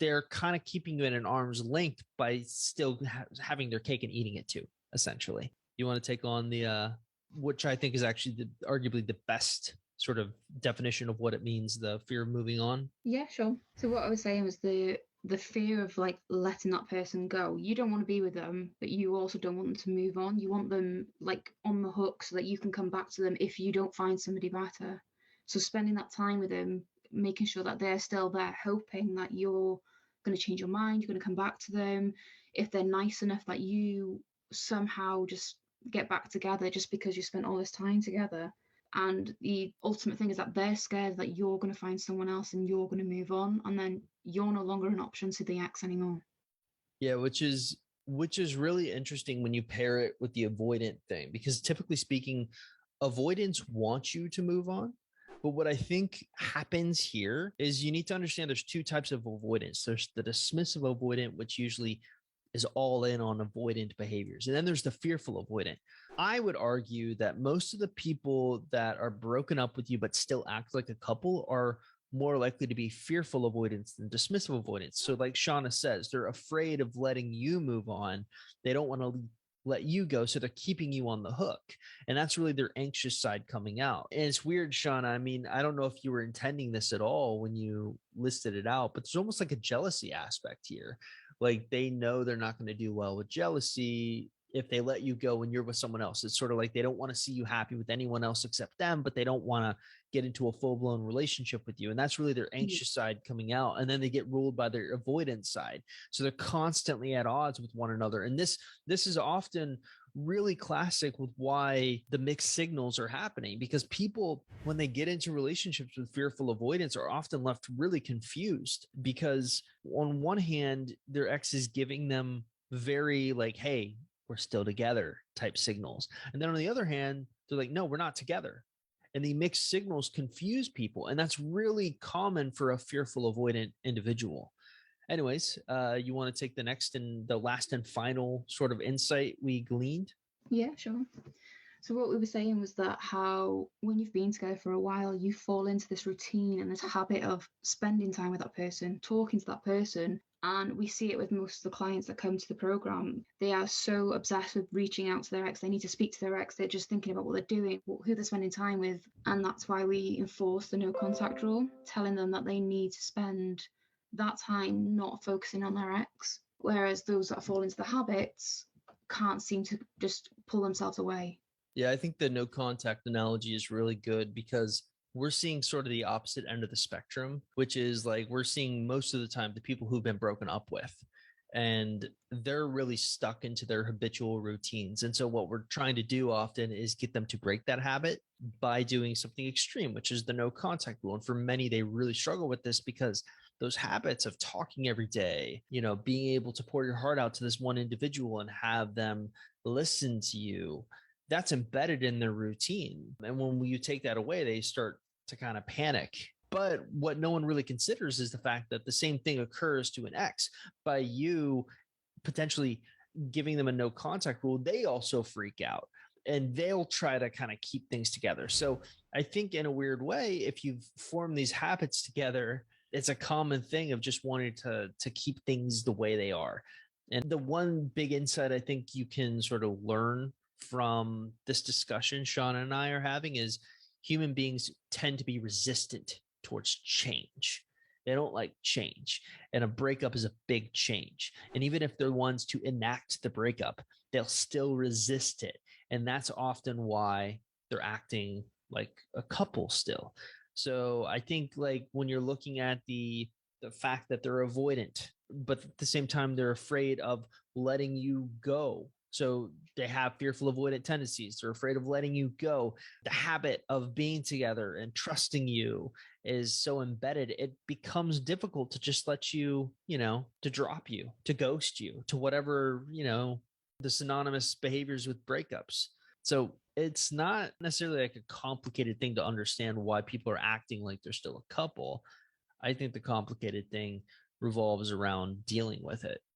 they're kind of keeping you at an arm's length by still having their cake and eating it too, essentially. You want to take on the, which I think is actually arguably the best sort of definition of what it means, the fear of moving on? Yeah, sure. So what I was saying was the fear of like letting that person go. You don't want to be with them, but you also don't want them to move on. You want them like on the hook so that you can come back to them if you don't find somebody better. So spending that time with them, making sure that they're still there, hoping that you're going to change your mind, you're going to come back to them. If they're nice enough that you somehow just get back together just because you spent all this time together. And the ultimate thing is that they're scared that you're going to find someone else and you're going to move on, and then you're no longer an option to the ex anymore. Yeah, which is really interesting when you pair it with the avoidant thing, because typically speaking, avoidance wants you to move on. But what I think happens here is you need to understand there's two types of avoidance. There's the dismissive avoidant, which usually is all in on avoidant behaviors. And then there's the fearful avoidant. I would argue that most of the people that are broken up with you but still act like a couple are more likely to be fearful avoidance than dismissive avoidance. So, like Shauna says, they're afraid of letting you move on. They don't want to let you go. So they're keeping you on the hook. And that's really their anxious side coming out. And it's weird, Shauna. I mean, I don't know if you were intending this at all when you listed it out, but there's almost like a jealousy aspect here. Like they know they're not going to do well with jealousy if they let you go when you're with someone else. It's sort of like they don't want to see you happy with anyone else except them, but they don't want to get into a full-blown relationship with you. And that's really their anxious side coming out. And then they get ruled by their avoidance side. So they're constantly at odds with one another. And this is often really classic with why the mixed signals are happening, because people, when they get into relationships with fearful avoidance, are often left really confused because on one hand, their ex is giving them very like, hey, we're still together type signals. And then on the other hand, they're like, no, we're not together. And the mixed signals confuse people. And that's really common for a fearful avoidant individual. Anyways, you want to take the next and the last and final sort of insight we gleaned? Yeah, sure. So what we were saying was that how when you've been together for a while, you fall into this routine and this habit of spending time with that person, talking to that person. And we see it with most of the clients that come to the program. They are so obsessed with reaching out to their ex. They need to speak to their ex. They're just thinking about what they're doing, who they're spending time with. And that's why we enforce the no contact rule, telling them that they need to spend that time not focusing on their ex. Whereas those that fall into the habits can't seem to just pull themselves away. Yeah, I think the no contact analogy is really good because we're seeing sort of the opposite end of the spectrum, which is like we're seeing most of the time the people who've been broken up with, and they're really stuck into their habitual routines. And so, what we're trying to do often is get them to break that habit by doing something extreme, which is the no contact rule. And for many, they really struggle with this because those habits of talking every day, being able to pour your heart out to this one individual and have them listen to you, that's embedded in their routine. And when you take that away, they start to kind of panic. But what no one really considers is the fact that the same thing occurs to an ex. By you potentially giving them a no contact rule, they also freak out and they'll try to kind of keep things together. So I think in a weird way, if you've formed these habits together, it's a common thing of just wanting to keep things the way they are. And the one big insight I think you can sort of learn from this discussion Sean and I are having is human beings tend to be resistant towards change. They don't like change. And a breakup is a big change. And even if they're ones to enact the breakup, they'll still resist it. And that's often why they're acting like a couple still. So I think like when you're looking at the fact that they're avoidant, but at the same time, they're afraid of letting you go. So they have fearful avoidant tendencies. They're afraid of letting you go. The habit of being together and trusting you is so embedded, it becomes difficult to just let you, to drop you, to ghost you, to whatever, the synonymous behaviors with breakups. So it's not necessarily like a complicated thing to understand why people are acting like they're still a couple. I think the complicated thing revolves around dealing with it.